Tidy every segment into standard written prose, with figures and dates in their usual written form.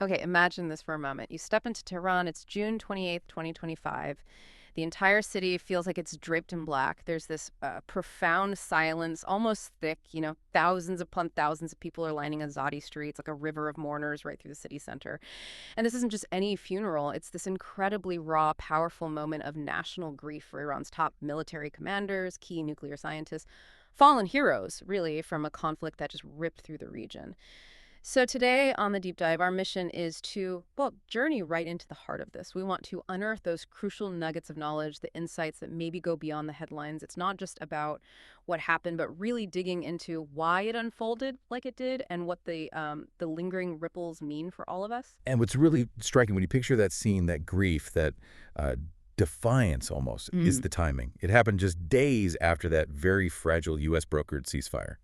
Okay, imagine this for a moment. You step into Tehran, it's June 28th, 2025. The entire city feels like it's draped in black. There's this profound silence, almost thick. Thousands upon thousands of people are lining Azadi streets like a river of mourners right through the city center. And this isn't just any funeral, it's this incredibly raw, powerful moment of national grief for Iran's top military commanders, key nuclear scientists, fallen heroes, really, from a conflict that just ripped through the region. So today on the deep dive, our mission is to, well, journey right into the heart of this. We want to unearth those crucial nuggets of knowledge, the insights that maybe go beyond the headlines. It's not just about what happened, but really digging into why it unfolded like it did and what the lingering ripples mean for all of us. And what's really striking when you picture that scene, that grief, that uh, defiance almost, is the timing. It happened just days after that very fragile U.S. brokered ceasefire.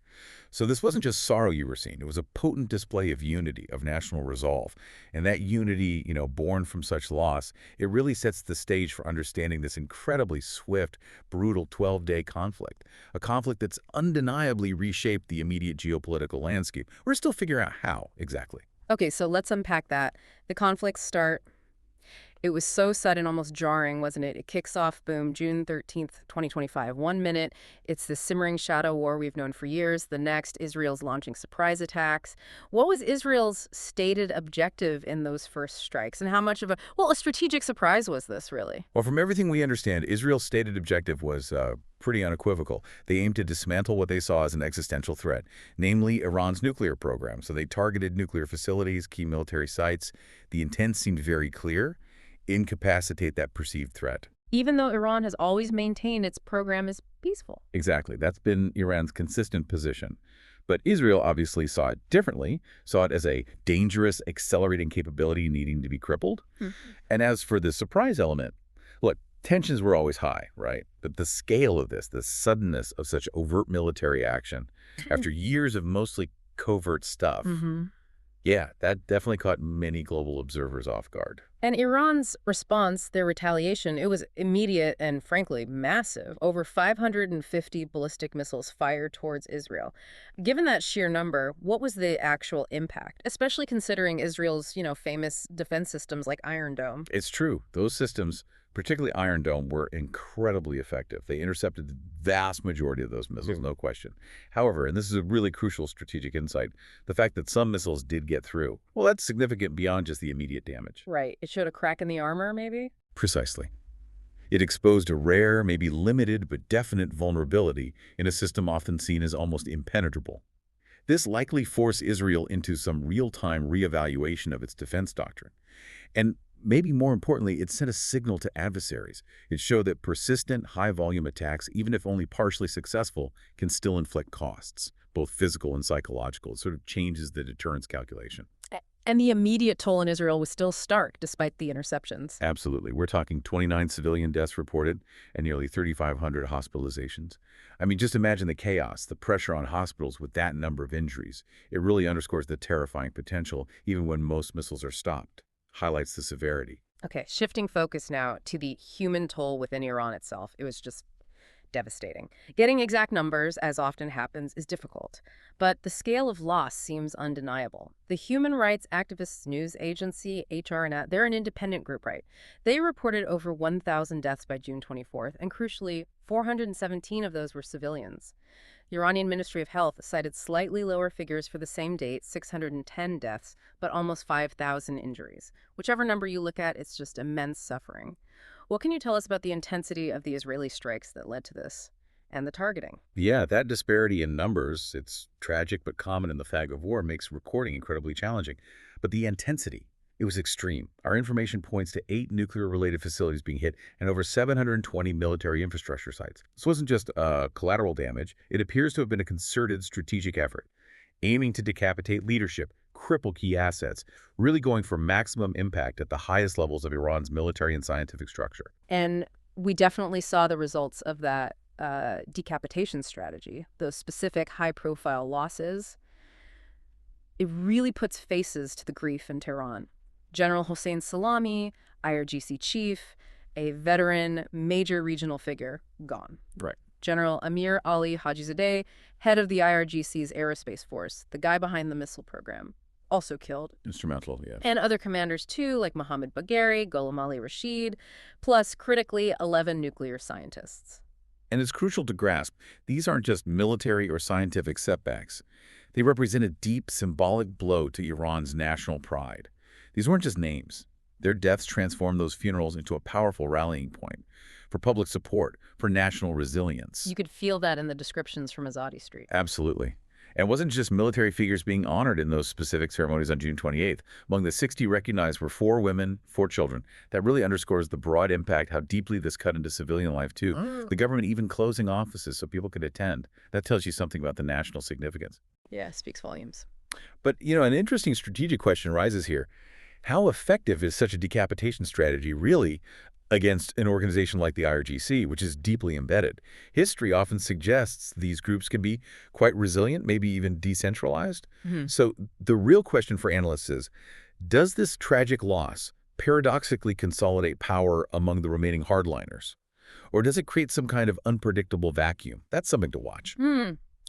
So this wasn't just sorrow you were seeing. It was a potent display of unity, of national resolve. And that unity, born from such loss, it really sets the stage for understanding this incredibly swift, brutal 12-day conflict, a conflict that's undeniably reshaped the immediate geopolitical landscape. We're still figuring out how, exactly. Okay, so let's unpack that. The conflicts start. It was so sudden, almost jarring, wasn't it? It kicks off, boom, June 13th, 2025. 1 minute, it's the simmering shadow war we've known for years. The next, Israel's launching surprise attacks. What was Israel's stated objective in those first strikes? And how much of a strategic surprise was this, really? Well, from everything we understand, Israel's stated objective was pretty unequivocal. They aimed to dismantle what they saw as an existential threat, namely Iran's nuclear program. So they targeted nuclear facilities, key military sites. The intent seemed very clear: incapacitate that perceived threat. Even though Iran has always maintained its program is peaceful. Exactly. That's been Iran's consistent position. But Israel obviously saw it differently, saw it as a dangerous, accelerating capability needing to be crippled. And as for the surprise element, look, tensions were always high, right? But the scale of this, the suddenness of such overt military action, after years of mostly covert stuff, yeah, that definitely caught many global observers off guard. And Iran's response, their retaliation, it was immediate and frankly massive. Over 550 ballistic missiles fired towards Israel. Given that sheer number, what was the actual impact, especially considering Israel's, famous defense systems like Iron Dome? It's true. Those systems, particularly Iron Dome, were incredibly effective. They intercepted the vast majority of those missiles, no question. However, and this is a really crucial strategic insight, the fact that some missiles did get through, well, that's significant beyond just the immediate damage. Right. It showed a crack in the armor, maybe? Precisely. It exposed a rare, maybe limited, but definite vulnerability in a system often seen as almost impenetrable. This likely forced Israel into some real-time reevaluation of its defense doctrine. And maybe more importantly, it sent a signal to adversaries. It showed that persistent, high-volume attacks, even if only partially successful, can still inflict costs, both physical and psychological. It sort of changes the deterrence calculation. And the immediate toll in Israel was still stark, despite the interceptions. Absolutely. We're talking 29 civilian deaths reported and nearly 3,500 hospitalizations. I mean, just imagine the chaos, the pressure on hospitals with that number of injuries. It really underscores the terrifying potential, even when most missiles are stopped. Highlights the severity. Okay, shifting focus now to the human toll within Iran itself. It was just devastating. Getting exact numbers, as often happens, is difficult, but the scale of loss seems undeniable. The human rights activists news agency, HRNet, they're an independent group, right? They reported over 1,000 deaths by June 24th, and crucially, 417 of those were civilians. The Iranian Ministry of Health cited slightly lower figures for the same date, 610 deaths, but almost 5,000 injuries. Whichever number you look at, it's just immense suffering. What can you tell us about the intensity of the Israeli strikes that led to this and the targeting? Yeah, that disparity in numbers, it's tragic but common in the fag of war, makes recording incredibly challenging. But the intensity, it was extreme. Our information points to 8 nuclear-related facilities being hit and over 720 military infrastructure sites. This wasn't just collateral damage. It appears to have been a concerted strategic effort, aiming to decapitate leadership, cripple key assets, really going for maximum impact at the highest levels of Iran's military and scientific structure. And we definitely saw the results of that decapitation strategy, those specific high-profile losses. It really puts faces to the grief in Tehran. General Hossein Salami, IRGC chief, a veteran, major regional figure, gone. Right. General Amir Ali Hajizadeh, head of the IRGC's aerospace force, the guy behind the missile program, also killed. Instrumental, yes. And other commanders, too, like Mohammad Bagheri, Ghulam Ali Rashid, plus, critically, 11 nuclear scientists. And it's crucial to grasp, these aren't just military or scientific setbacks. They represent a deep symbolic blow to Iran's national pride. These weren't just names. Their deaths transformed those funerals into a powerful rallying point for public support, for national resilience. You could feel that in the descriptions from Azadi Street. Absolutely. And it wasn't just military figures being honored in those specific ceremonies on June 28th. Among the 60 recognized were 4 women, 4 children. That really underscores the broad impact, how deeply this cut into civilian life, too. The government even closing offices so people could attend. That tells you something about the national significance. Yeah, speaks volumes. But, an interesting strategic question arises here. How effective is such a decapitation strategy really against an organization like the IRGC, which is deeply embedded? History often suggests these groups can be quite resilient, maybe even decentralized. So the real question for analysts is, does this tragic loss paradoxically consolidate power among the remaining hardliners? Or does it create some kind of unpredictable vacuum? That's something to watch.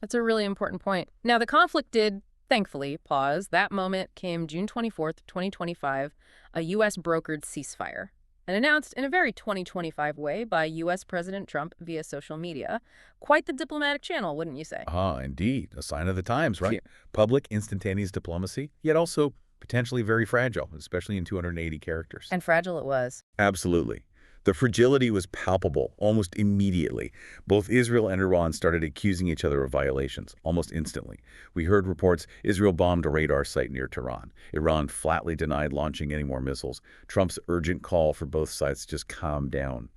That's a really important point. Now, the conflict did, thankfully, pause. That moment came June 24th, 2025, a U.S. brokered ceasefire, and announced in a very 2025 way by U.S. President Trump via social media. Quite the diplomatic channel, wouldn't you say? Indeed. A sign of the times, right? Public, instantaneous diplomacy, yet also potentially very fragile, especially in 280 characters. And fragile it was. Absolutely. The fragility was palpable almost immediately. Both Israel and Iran started accusing each other of violations almost instantly. We heard reports Israel bombed a radar site near Tehran. Iran flatly denied launching any more missiles. Trump's urgent call for both sides to just calm down.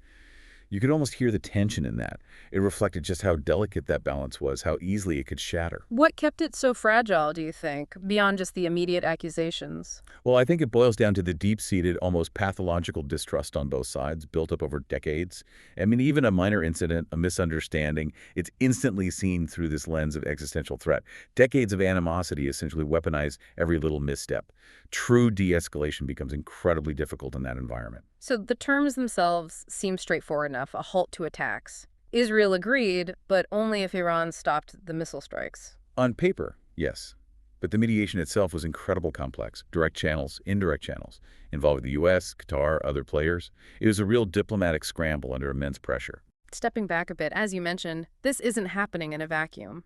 You could almost hear the tension in that. It reflected just how delicate that balance was, how easily it could shatter. What kept it so fragile, do you think, beyond just the immediate accusations? Well, I think it boils down to the deep-seated, almost pathological distrust on both sides, built up over decades. I mean, even a minor incident, a misunderstanding, it's instantly seen through this lens of existential threat. Decades of animosity essentially weaponize every little misstep. True de-escalation becomes incredibly difficult in that environment. So the terms themselves seem straightforward enough, a halt to attacks. Israel agreed, but only if Iran stopped the missile strikes. On paper, yes. But the mediation itself was incredibly complex. Direct channels, indirect channels, involving the U.S., Qatar, other players. It was a real diplomatic scramble under immense pressure. Stepping back a bit, as you mentioned, this isn't happening in a vacuum.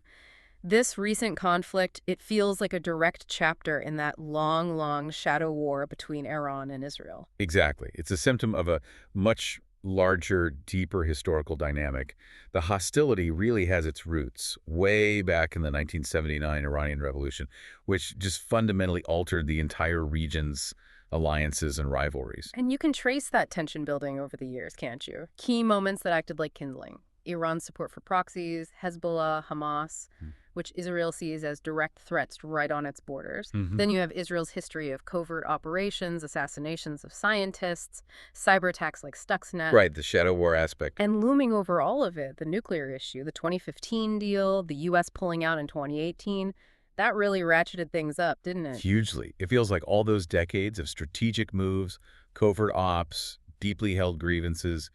This recent conflict, it feels like a direct chapter in that long, long shadow war between Iran and Israel. Exactly. It's a symptom of a much larger, deeper historical dynamic. The hostility really has its roots way back in the 1979 Iranian Revolution, which just fundamentally altered the entire region's alliances and rivalries. And you can trace that tension building over the years, can't you? Key moments that acted like kindling. Iran's support for proxies, Hezbollah, Hamas, which Israel sees as direct threats right on its borders. Then you have Israel's history of covert operations, assassinations of scientists, cyber attacks like Stuxnet. Right, the shadow war aspect. And looming over all of it, the nuclear issue, the 2015 deal, the U.S. pulling out in 2018, that really ratcheted things up, didn't it? Hugely. It feels like all those decades of strategic moves, covert ops, deeply held grievances,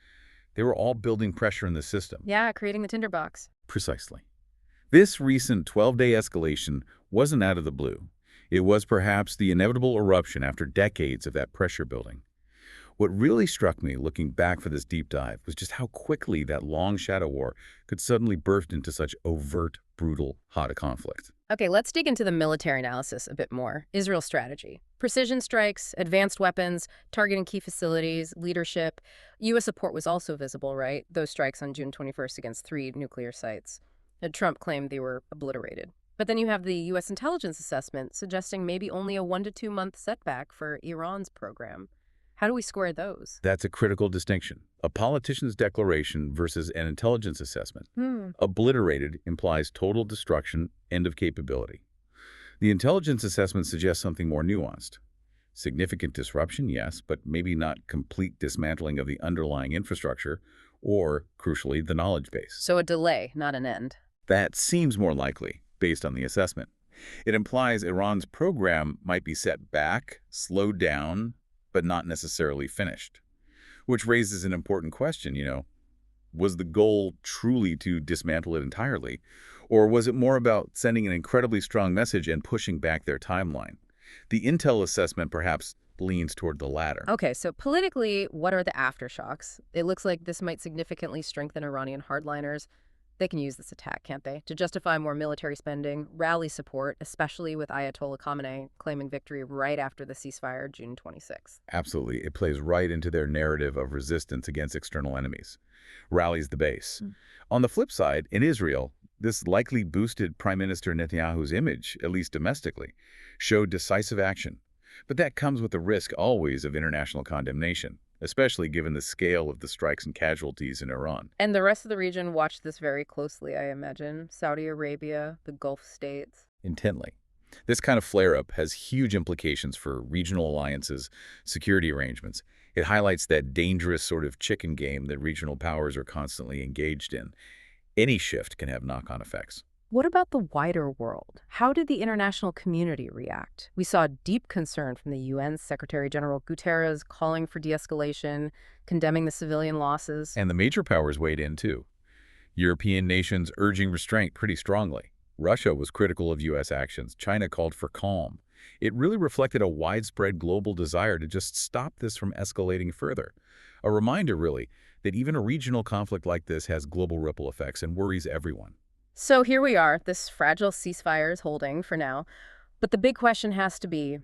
they were all building pressure in the system. Yeah, creating the tinderbox. Precisely. This recent 12-day escalation wasn't out of the blue. It was perhaps the inevitable eruption after decades of that pressure building. What really struck me looking back for this deep dive was just how quickly that long shadow war could suddenly burst into such overt, brutal, hot conflict. Okay, let's dig into the military analysis a bit more. Israel's strategy. Precision strikes, advanced weapons, targeting key facilities, leadership. U.S. support was also visible, right? Those strikes on June 21st against 3 nuclear sites. Trump claimed they were obliterated. But then you have the U.S. intelligence assessment suggesting maybe only a 1 to 2 month setback for Iran's program. How do we square those? That's a critical distinction. A politician's declaration versus an intelligence assessment. Obliterated implies total destruction, end of capability. The intelligence assessment suggests something more nuanced. Significant disruption, yes, but maybe not complete dismantling of the underlying infrastructure or, crucially, the knowledge base. So a delay, not an end. That seems more likely, based on the assessment. It implies Iran's program might be set back, slowed down, but not necessarily finished. Which raises an important question, was the goal truly to dismantle it entirely? Or was it more about sending an incredibly strong message and pushing back their timeline? The intel assessment perhaps leans toward the latter. Okay, so politically, what are the aftershocks? It looks like this might significantly strengthen Iranian hardliners. They can use this attack, can't they, to justify more military spending, rally support, especially with Ayatollah Khamenei claiming victory right after the ceasefire, June 26th. Absolutely. It plays right into their narrative of resistance against external enemies. Rallies the base. On the flip side, in Israel, this likely boosted Prime Minister Netanyahu's image, at least domestically, showed decisive action. But that comes with the risk always of international condemnation, especially given the scale of the strikes and casualties in Iran. And the rest of the region watched this very closely, I imagine. Saudi Arabia, the Gulf states. Intently. This kind of flare-up has huge implications for regional alliances, security arrangements. It highlights that dangerous sort of chicken game that regional powers are constantly engaged in. Any shift can have knock-on effects. What about the wider world? How did the international community react? We saw deep concern from the UN Secretary-General Guterres calling for de-escalation, condemning the civilian losses. And the major powers weighed in, too. European nations urging restraint pretty strongly. Russia was critical of U.S. actions. China called for calm. It really reflected a widespread global desire to just stop this from escalating further. A reminder, really, that even a regional conflict like this has global ripple effects and worries everyone. So here we are, this fragile ceasefire is holding for now. But the big question has to be,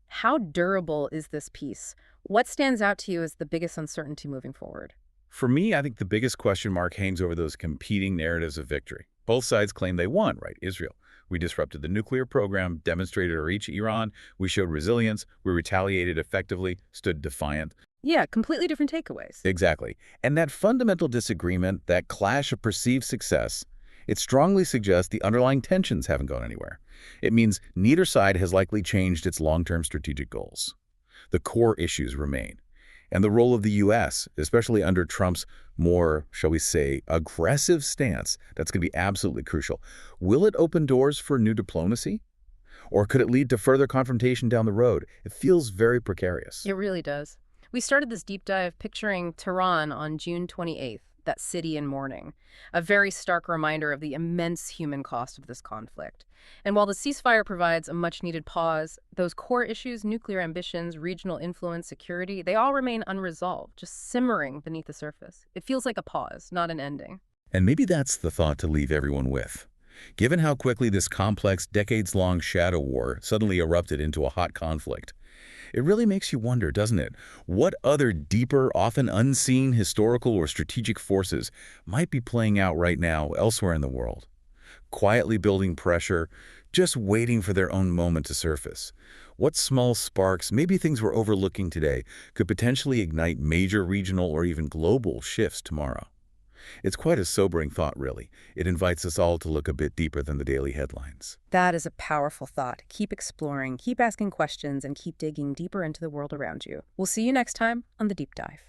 how durable is this peace? What stands out to you as the biggest uncertainty moving forward? For me, I think the biggest question mark hangs over those competing narratives of victory. Both sides claim they won, right? Israel. We disrupted the nuclear program, demonstrated our reach. Iran. We showed resilience. We retaliated effectively, stood defiant. Yeah, completely different takeaways. Exactly. And that fundamental disagreement, that clash of perceived success, it strongly suggests the underlying tensions haven't gone anywhere. It means neither side has likely changed its long-term strategic goals. The core issues remain. And the role of the U.S., especially under Trump's more, shall we say, aggressive stance, that's going to be absolutely crucial. Will it open doors for new diplomacy? Or could it lead to further confrontation down the road? It feels very precarious. It really does. We started this deep dive picturing Tehran on June 28th, that city in mourning, a very stark reminder of the immense human cost of this conflict. And while the ceasefire provides a much-needed pause, those core issues, nuclear ambitions, regional influence, security, they all remain unresolved, just simmering beneath the surface. It feels like a pause, not an ending. And maybe that's the thought to leave everyone with. Given how quickly this complex, decades-long shadow war suddenly erupted into a hot conflict, it really makes you wonder, doesn't it? What other deeper, often unseen historical or strategic forces might be playing out right now elsewhere in the world? Quietly building pressure, just waiting for their own moment to surface. What small sparks, maybe things we're overlooking today, could potentially ignite major regional or even global shifts tomorrow? It's quite a sobering thought, really. It invites us all to look a bit deeper than the daily headlines. That is a powerful thought. Keep exploring, keep asking questions, and keep digging deeper into the world around you. We'll see you next time on The Deep Dive.